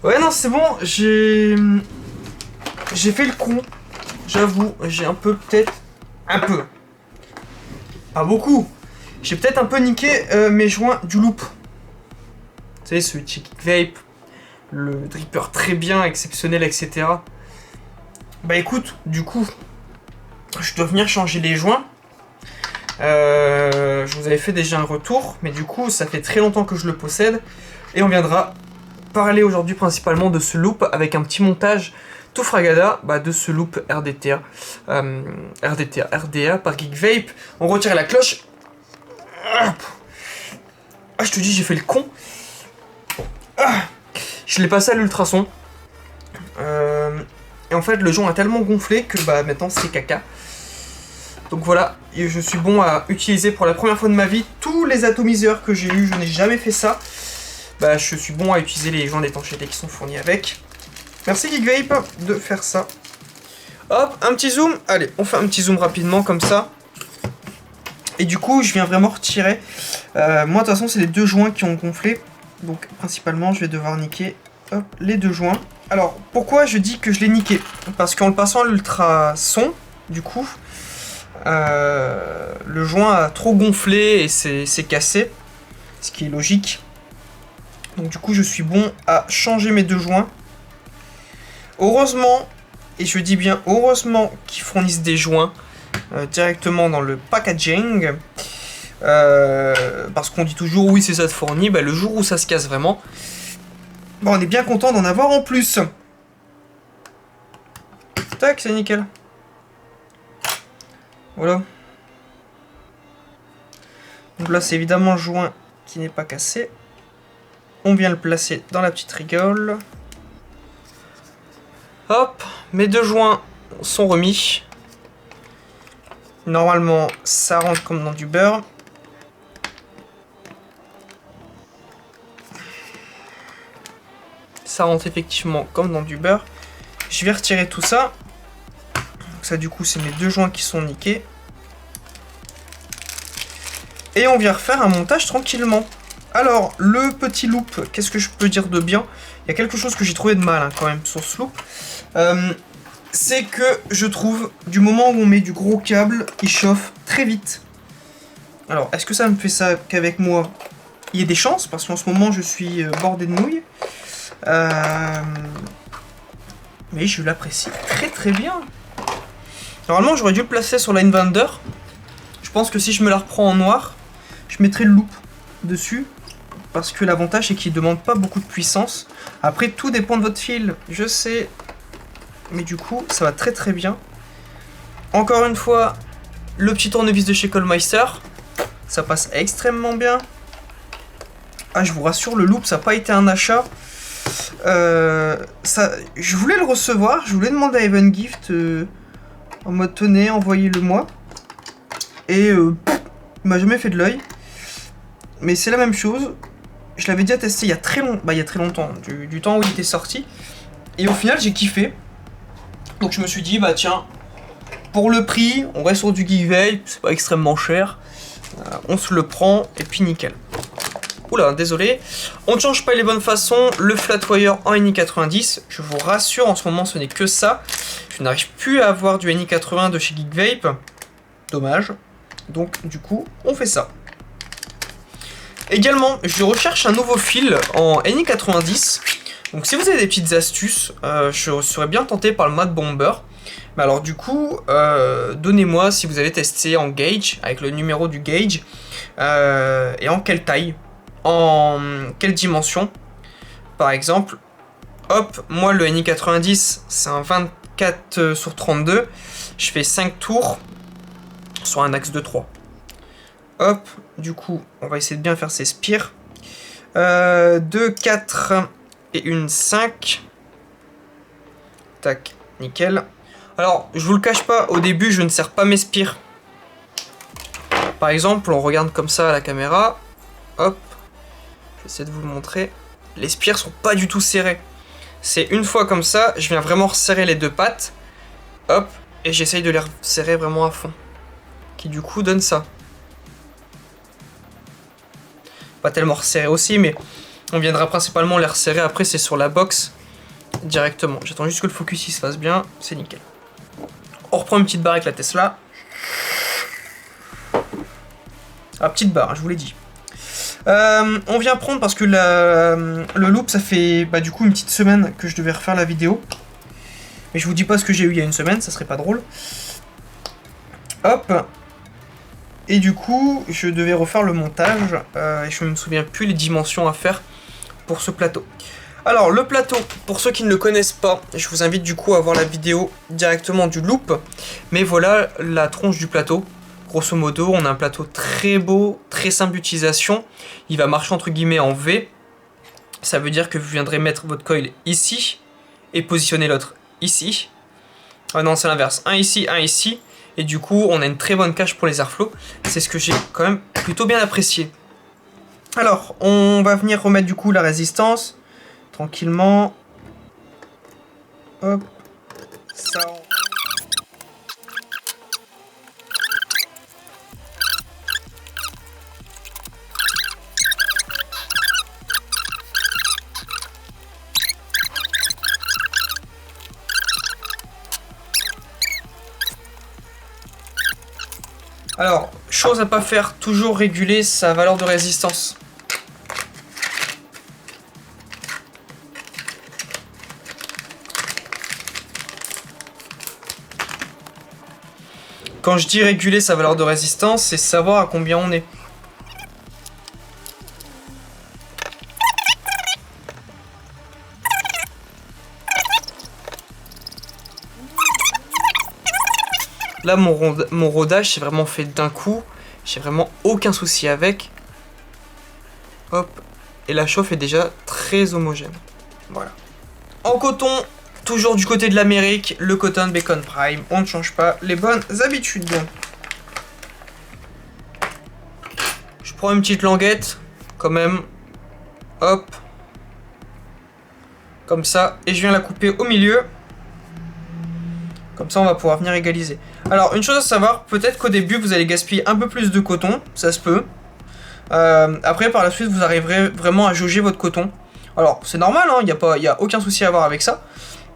Ouais, non, c'est bon, j'ai fait le con. J'avoue, j'ai un peu, peut-être... Un peu. Pas beaucoup. J'ai peut-être un peu niqué mes joints du loop. Vous savez, celui de chez Geekvape. Le dripper très bien, exceptionnel, etc. Bah écoute, du coup, je dois venir changer les joints. Je vous avais fait déjà un retour, mais du coup, ça fait très longtemps que je le possède. Et on viendra parler aujourd'hui principalement de ce loop avec un petit montage tout fragada de ce loop RDTA. RDA par Geekvape. On retire la cloche. Ah, je te dis, j'ai fait le con. Je l'ai passé à l'ultrason. Et en fait, le joint a tellement gonflé que maintenant c'est caca. Donc voilà, et je suis bon à utiliser pour la première fois de ma vie tous les atomiseurs que j'ai eu. Je n'ai jamais fait ça. Je suis bon à utiliser les joints d'étanchéité qui sont fournis avec. Merci Geekvape de faire ça. Hop, un petit zoom. Allez, on fait un petit zoom rapidement comme ça. Et du coup, je viens vraiment retirer. Moi, de toute façon, c'est les deux joints qui ont gonflé. Donc, principalement, je vais devoir niquer les deux joints. Alors, pourquoi je dis que je l'ai niqué? Parce qu'en le passant à l'ultrason, du coup, le joint a trop gonflé et c'est cassé. Ce qui est logique. Donc, du coup, je suis bon à changer mes deux joints. Heureusement, et je dis bien heureusement qu'ils fournissent des joints directement dans le packaging. Parce qu'on dit toujours oui c'est ça de fourni, le jour où ça se casse vraiment, on est bien content d'en avoir en plus. Tac, c'est nickel. Voilà. Donc là c'est évidemment le joint qui n'est pas cassé. On vient le placer dans la petite rigole. Hop, mes deux joints sont remis. Normalement, ça rentre comme dans du beurre. Ça rentre effectivement comme dans du beurre. Je vais retirer tout ça. Donc ça, du coup, c'est mes deux joints qui sont niqués. Et on vient refaire un montage tranquillement. Alors, le petit loop, qu'est-ce que je peux dire de bien? Il y a quelque chose que j'ai trouvé de mal quand même sur ce loop. C'est que je trouve, du moment où on met du gros câble, il chauffe très vite. Alors, est-ce que ça me fait ça qu'avec moi? Il y a des chances, parce qu'en ce moment, je suis bordé de nouilles. Mais je l'apprécie très très bien. Normalement, j'aurais dû le placer sur l'Invander. Je pense que si je me la reprends en noir, je mettrai le loop dessus. Parce que l'avantage, c'est qu'il ne demande pas beaucoup de puissance. Après, tout dépend de votre fil, je sais. Mais du coup, ça va très très bien. Encore une fois, le petit tournevis de chez Colmeister. Ça passe extrêmement bien. Ah, je vous rassure, le loop, ça n'a pas été un achat. Je voulais le recevoir, je voulais demander à Even Gift en mode tenez, envoyez-le moi. Et il m'a jamais fait de l'œil. Mais c'est la même chose. Je l'avais déjà testé il y a très longtemps, du temps où il était sorti. Et au final, j'ai kiffé. Donc je me suis dit, tiens, pour le prix, on reste sur du Geekvape, c'est pas extrêmement cher. On se le prend et puis nickel. Oula, désolé. On ne change pas les bonnes façons. Le Flatwire en NI90. Je vous rassure, en ce moment, ce n'est que ça. Je n'arrive plus à avoir du NI80 de chez Geekvape. Dommage. Donc, du coup, on fait ça. Également, je recherche un nouveau fil en NI90. Donc, si vous avez des petites astuces, je serais bien tenté par le Mad Bomber. Mais alors, du coup, donnez-moi si vous avez testé en gauge, avec le numéro du gauge, et en quelle taille. En quelle dimension? Par exemple, hop, moi le NI90 c'est un 24/32, je fais 5 tours sur un axe de 3. Hop, du coup, on va essayer de bien faire ces spires. 2, 4 et une 5. Tac, nickel. Alors, je vous le cache pas, au début je ne serre pas mes spires. Par exemple, on regarde comme ça à la caméra. Hop. J'essaie de vous le montrer. Les spires sont pas du tout serrés. C'est une fois comme ça, je viens vraiment resserrer les deux pattes. Hop, et j'essaye de les serrer vraiment à fond. Qui du coup donne ça. Pas tellement resserré aussi, mais On viendra principalement les resserrer après, c'est sur la box directement. J'attends juste que le focus il se fasse bien, c'est nickel. On reprend une petite barre avec la Tesla. Ah, petite barre, je vous l'ai dit. On vient prendre parce que le loop, ça fait du coup une petite semaine que je devais refaire la vidéo. Mais je vous dis pas ce que j'ai eu il y a une semaine, ça serait pas drôle. Hop. Et du coup, je devais refaire le montage. Et je me souviens plus les dimensions à faire pour ce plateau. Alors, le plateau, pour ceux qui ne le connaissent pas, je vous invite du coup à voir la vidéo directement du loop. Mais voilà la tronche du plateau. Grosso modo, on a un plateau très beau, très simple d'utilisation. Il va marcher entre guillemets en V. Ça veut dire que vous viendrez mettre votre coil ici et positionner l'autre ici. Ah non, c'est l'inverse. Un ici, un ici. Et du coup, on a une très bonne cache pour les airflows. C'est ce que j'ai quand même plutôt bien apprécié. Alors, on va venir remettre du coup la résistance. Tranquillement. Hop. Ça. Alors, chose à pas faire, toujours réguler sa valeur de résistance. Quand je dis réguler sa valeur de résistance, c'est savoir à combien on est. Là, mon rodage, c'est vraiment fait d'un coup. J'ai vraiment aucun souci avec. Hop. Et la chauffe est déjà très homogène. Voilà. En coton, toujours du côté de l'Amérique, le Cotton Bacon Prime. On ne change pas les bonnes habitudes. Je prends une petite languette, quand même. Hop. Comme ça. Et je viens la couper au milieu. Comme ça, on va pouvoir venir égaliser. Alors, une chose à savoir, peut-être qu'au début, vous allez gaspiller un peu plus de coton. Ça se peut. Après, par la suite, vous arriverez vraiment à jauger votre coton. Alors, c'est normal, hein, y a aucun souci à avoir avec ça.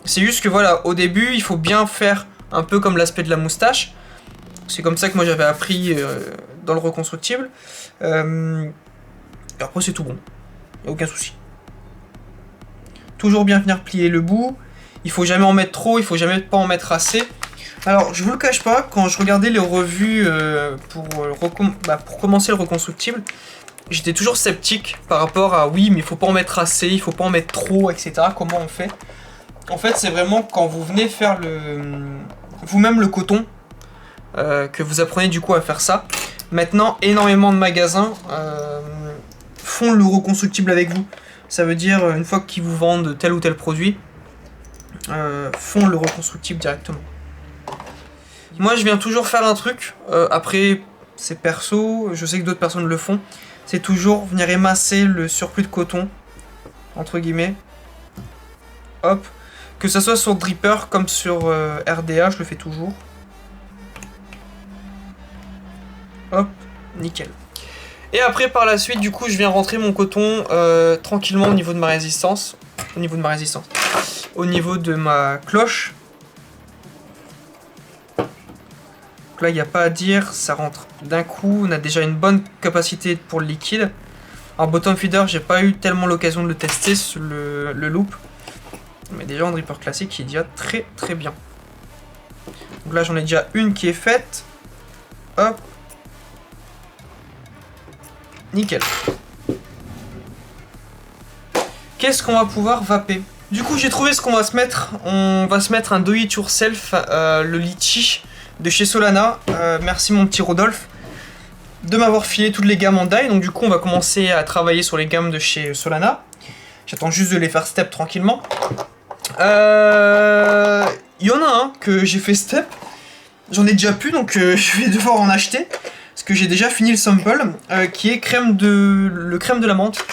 C'est juste que, voilà, au début, il faut bien faire un peu comme l'aspect de la moustache. C'est comme ça que moi, j'avais appris dans le reconstructible. Et après, c'est tout bon. Y a aucun souci. Toujours bien venir plier le bout. Il faut jamais en mettre trop, il faut jamais pas en mettre assez. Alors, je vous le cache pas, quand je regardais les revues pour commencer le reconstructible, j'étais toujours sceptique par rapport à oui, mais il faut pas en mettre assez, il faut pas en mettre trop, etc. Comment on fait? En fait, c'est vraiment quand vous venez faire vous-même le coton que vous apprenez du coup à faire ça. Maintenant, énormément de magasins font le reconstructible avec vous. Ça veut dire, une fois qu'ils vous vendent tel ou tel produit, font le reconstructible directement. Moi, je viens toujours faire un truc. Après, c'est perso. Je sais que d'autres personnes le font. C'est toujours venir émasser le surplus de coton, entre guillemets. Hop. Que ça soit sur Dripper comme sur RDA, je le fais toujours. Hop. Nickel. Et après, par la suite, du coup, je viens rentrer mon coton tranquillement au niveau de ma résistance. Au niveau de ma cloche. Donc là, il n'y a pas à dire, ça rentre d'un coup. On a déjà une bonne capacité pour le liquide. En bottom feeder, j'ai pas eu tellement l'occasion de le tester sur le loop. Mais déjà en dripper classique, il est déjà très très bien. Donc là, j'en ai déjà une qui est faite. Hop. Nickel. Qu'est-ce qu'on va pouvoir vaper? Du coup, j'ai trouvé ce qu'on va se mettre. On va se mettre un do it yourself, le litchi de chez Solana. Merci mon petit Rodolphe de m'avoir filé toutes les gammes en die. Donc du coup, on va commencer à travailler sur les gammes de chez Solana. J'attends juste de les faire step tranquillement. Il y en a un que j'ai fait step. J'en ai déjà plus, donc je vais devoir en acheter. Parce que j'ai déjà fini le sample, qui est le crème de la menthe.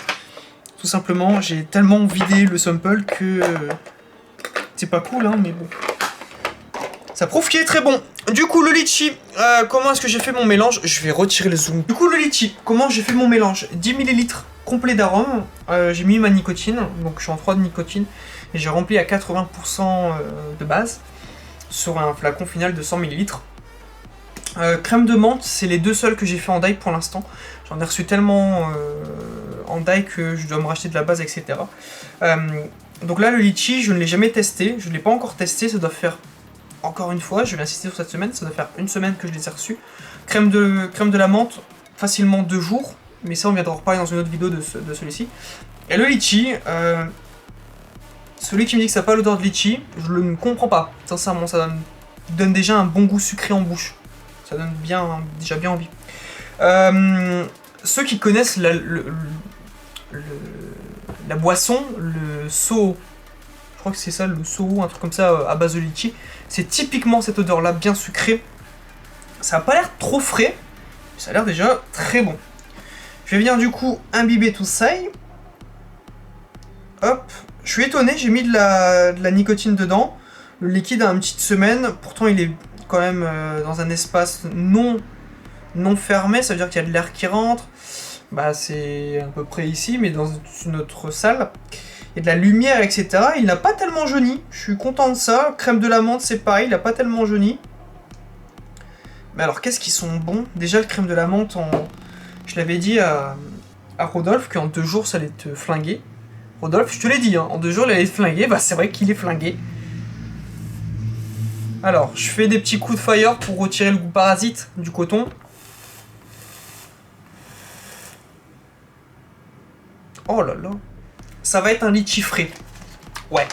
Tout simplement, j'ai tellement vidé le sample que c'est pas cool, hein, mais bon. Ça prouve qu'il est très bon. Du coup, le litchi, comment est-ce que j'ai fait mon mélange? Je vais retirer le zoom. Du coup, le litchi, comment j'ai fait mon mélange? 10 ml complet d'arômes. J'ai mis ma nicotine, donc je suis en 3 de nicotine, et j'ai rempli à 80% de base, sur un flacon final de 100 ml. Crème de menthe, c'est les deux seuls que j'ai fait en die pour l'instant. J'en ai reçu tellement en die que je dois me racheter de la base, etc. Donc là, le litchi, je ne l'ai jamais testé. Je ne l'ai pas encore testé. Ça doit faire, encore une fois, je vais insister sur cette semaine, ça doit faire une semaine que je les ai reçus. Crème de la menthe, facilement 2 jours. Mais ça, on viendra en reparler dans une autre vidéo de celui-ci. Et le litchi, celui qui me dit que ça n'a pas l'odeur de litchi, je ne comprends pas. Sincèrement, ça donne déjà un bon goût sucré en bouche. Ça donne déjà bien envie. Ceux qui connaissent la boisson, le Soho, je crois que c'est ça, le Soho, un truc comme ça à base de litchi, c'est typiquement cette odeur-là, bien sucrée. Ça n'a pas l'air trop frais, mais ça a l'air déjà très bon. Je vais venir du coup imbiber tout ça. Hop, je suis étonné, j'ai mis de la nicotine dedans. Le liquide a une petite semaine, pourtant il est quand même dans un espace non fermé, ça veut dire qu'il y a de l'air qui rentre. Bah c'est à peu près ici, mais dans une autre salle. Il y a de la lumière, etc. Il n'a pas tellement jauni, je suis content de ça. Crème de la menthe, c'est pareil, il n'a pas tellement jauni. Mais alors qu'est-ce qu'ils sont bons. Déjà le crème de la menthe, je l'avais dit à Rodolphe qu'en 2 jours ça allait te flinguer. Rodolphe, je te l'ai dit, hein, en 2 jours il allait te flinguer, bah c'est vrai qu'il est flingué. Alors, je fais des petits coups de fire pour retirer le goût parasite du coton. Oh là là. Ça va être un litchi frais. Ouais.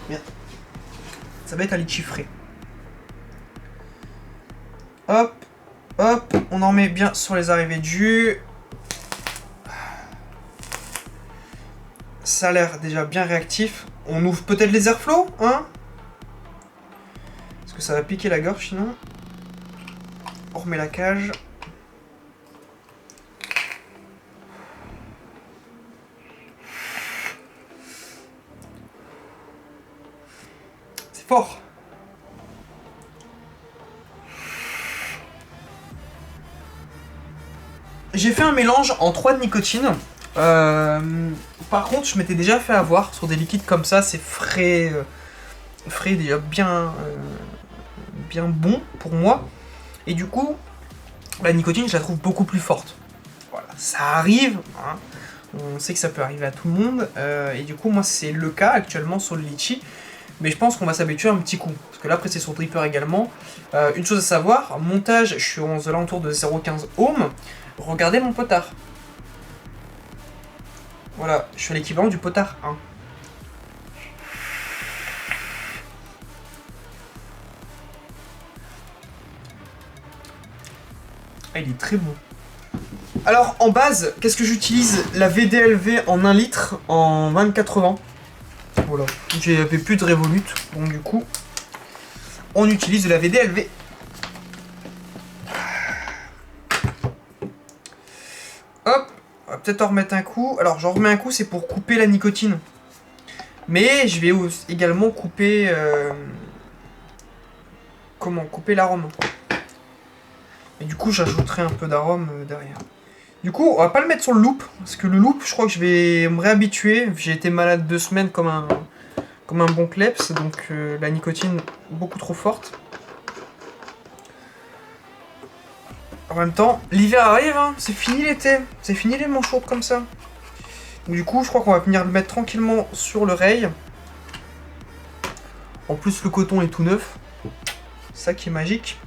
Bien. Ça va être un litchi frais. Hop, hop, on en met bien sur les arrivées de jus. Ça a l'air déjà bien réactif. On ouvre peut-être les airflows, hein? Parce que ça va piquer la gorge sinon. On remet la cage. C'est fort. J'ai fait un mélange en 3 de nicotine. Par contre, je m'étais déjà fait avoir sur des liquides comme ça, c'est frais, déjà bien bon pour moi. Et du coup, la nicotine, je la trouve beaucoup plus forte. Voilà, ça arrive, hein. On sait que ça peut arriver à tout le monde. Et du coup, moi, c'est le cas actuellement sur le litchi. Mais je pense qu'on va s'habituer un petit coup. Parce que là, après, c'est sur Dripper également. Une chose à savoir, montage, je suis aux alentours de 0,15 ohms. Regardez mon potard. Voilà, je suis à l'équivalent du potard 1. Ah, il est très bon. Alors, en base, qu'est-ce que j'utilise? La VDLV en 1 litre en 2080. Voilà, j'avais plus de Revolut, donc du coup, on utilise de la VDLV. Hop, on va peut-être en remettre un coup. Alors, j'en remets un coup, c'est pour couper la nicotine. Mais je vais également couper... couper l'arôme. Et du coup, j'ajouterai un peu d'arôme derrière. Du coup, on va pas le mettre sur le loop, parce que le loop, je crois que je vais me réhabituer. J'ai été malade 2 semaines comme un bon kleps, donc la nicotine beaucoup trop forte. En même temps, l'hiver arrive, hein, c'est fini l'été, c'est fini les manches chaudes comme ça. Donc, du coup, je crois qu'on va venir le mettre tranquillement sur le rail. En plus, le coton est tout neuf, c'est ça qui est magique.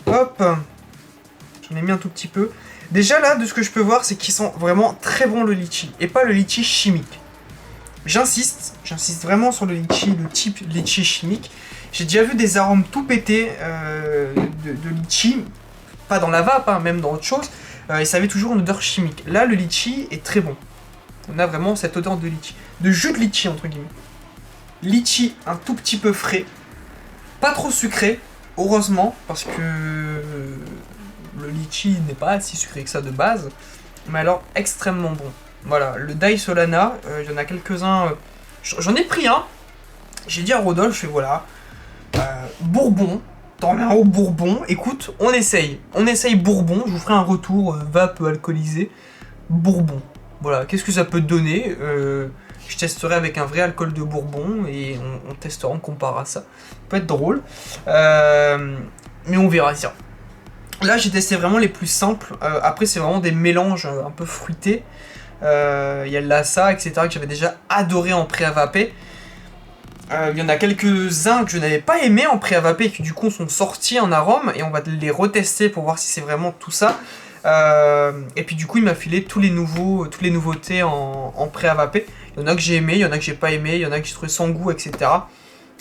Hop, j'en ai mis un tout petit peu. Déjà là, de ce que je peux voir, c'est qu'ils sont vraiment très bons le litchi, et pas le litchi chimique. J'insiste vraiment sur le litchi, le type litchi chimique. J'ai déjà vu des arômes tout pétés de litchi, pas dans la vape, hein, même dans autre chose, et ça avait toujours une odeur chimique. Là, le litchi est très bon. On a vraiment cette odeur de litchi, de jus de litchi entre guillemets. Litchi un tout petit peu frais, pas trop sucré. Heureusement, parce que le litchi n'est pas si sucré que ça de base, mais alors extrêmement bon. Voilà, le Dai Solana, il y en a quelques-uns, j'en ai pris un, J'ai dit à Rodolphe, je fais voilà, Bourbon, t'en as un au Bourbon, écoute, on essaye Bourbon, je vous ferai un retour, vape alcoolisé, Bourbon. Voilà, qu'est-ce que ça peut te donner je testerai avec un vrai alcool de Bourbon et on testera, on comparera ça. Ça peut être drôle, mais on verra ça. Là, j'ai testé vraiment les plus simples. Après, c'est vraiment des mélanges un peu fruités. Il y a le Lhasa, etc., que j'avais déjà adoré en prêt à vaper. Il y en a quelques-uns que je n'avais pas aimé en prêt à vaper et qui du coup sont sortis en arôme. Et on va les retester pour voir si c'est vraiment tout ça. Et puis du coup, il m'a filé toutes les nouveautés en prêt à vaper. Il y en a que j'ai aimé, il y en a que j'ai pas aimé, il y en a que j'ai trouvé sans goût, etc.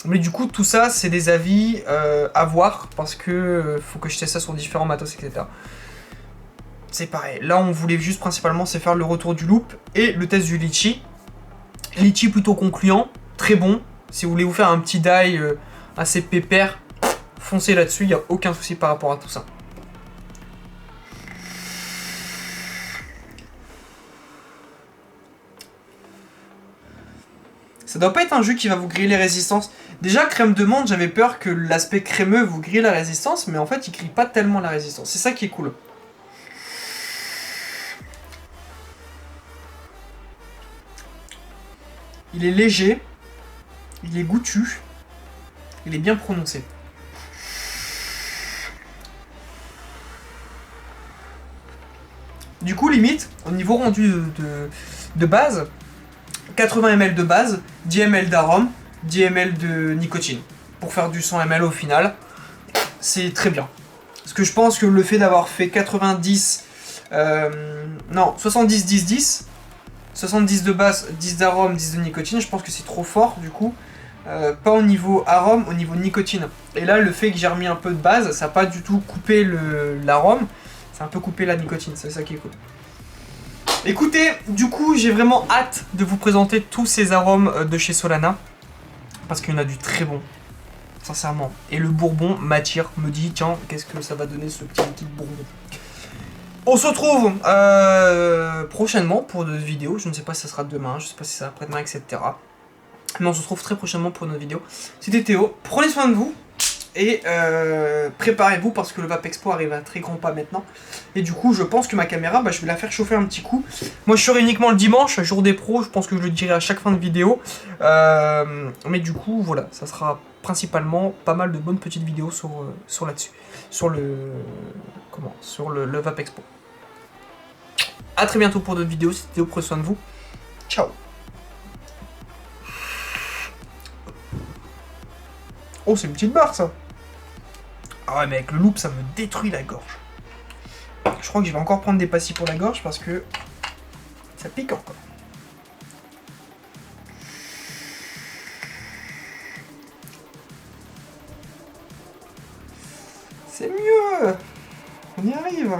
Mais du coup, tout ça, c'est des avis à voir parce que faut que je teste ça sur différents matos, etc. C'est pareil. Là, on voulait juste principalement c'est faire le retour du loop et le test du litchi. Litchi plutôt concluant, très bon. Si vous voulez vous faire un petit die assez pépère, foncez là-dessus, il n'y a aucun souci par rapport à tout ça. Ça doit pas être un jus qui va vous griller les résistances. Déjà, crème de menthe, j'avais peur que l'aspect crémeux vous grille la résistance, mais en fait, il grille pas tellement la résistance. C'est ça qui est cool. Il est léger, il est goûtu, il est bien prononcé. Du coup, limite, au niveau rendu de base, 80 ml de base, 10 ml d'arôme, 10 ml de nicotine. Pour faire du 100 ml au final, c'est très bien. Parce que je pense que le fait d'avoir fait 90... non, 70, 10, 10, 70 de base, 10 d'arôme, 10 de nicotine, je pense que c'est trop fort du coup. Pas au niveau arôme, au niveau nicotine. Et là, le fait que j'ai remis un peu de base, ça n'a pas du tout coupé l'arôme, ça a un peu coupé la nicotine, c'est ça qui est cool. Écoutez, du coup, j'ai vraiment hâte de vous présenter tous ces arômes de chez Solana. Parce qu'il y en a du très bon, sincèrement. Et le Bourbon m'attire, me dit, tiens, qu'est-ce que ça va donner ce petit liquide Bourbon. On se retrouve prochainement pour d'autres vidéos. Je ne sais pas si ça sera demain, je ne sais pas si ça sera après-demain, etc. Mais on se retrouve très prochainement pour notre vidéo. C'était Théo, prenez soin de vous. Et préparez-vous parce que le Vape Expo arrive à très grands pas maintenant. Et du coup, je pense que ma caméra, je vais la faire chauffer un petit coup. Moi, je serai uniquement le dimanche, jour des pros. Je pense que je le dirai à chaque fin de vidéo. Mais du coup, voilà, ça sera principalement pas mal de bonnes petites vidéos sur là-dessus. Sur le Vape Expo. A très bientôt pour d'autres vidéos. C'était Théo, prenez soin de vous. Ciao. Oh, c'est une petite barre, ça. Ah ouais, mais avec le loop, ça me détruit la gorge. Je crois que je vais encore prendre des pastilles pour la gorge parce que ça pique encore. C'est mieux. On y arrive.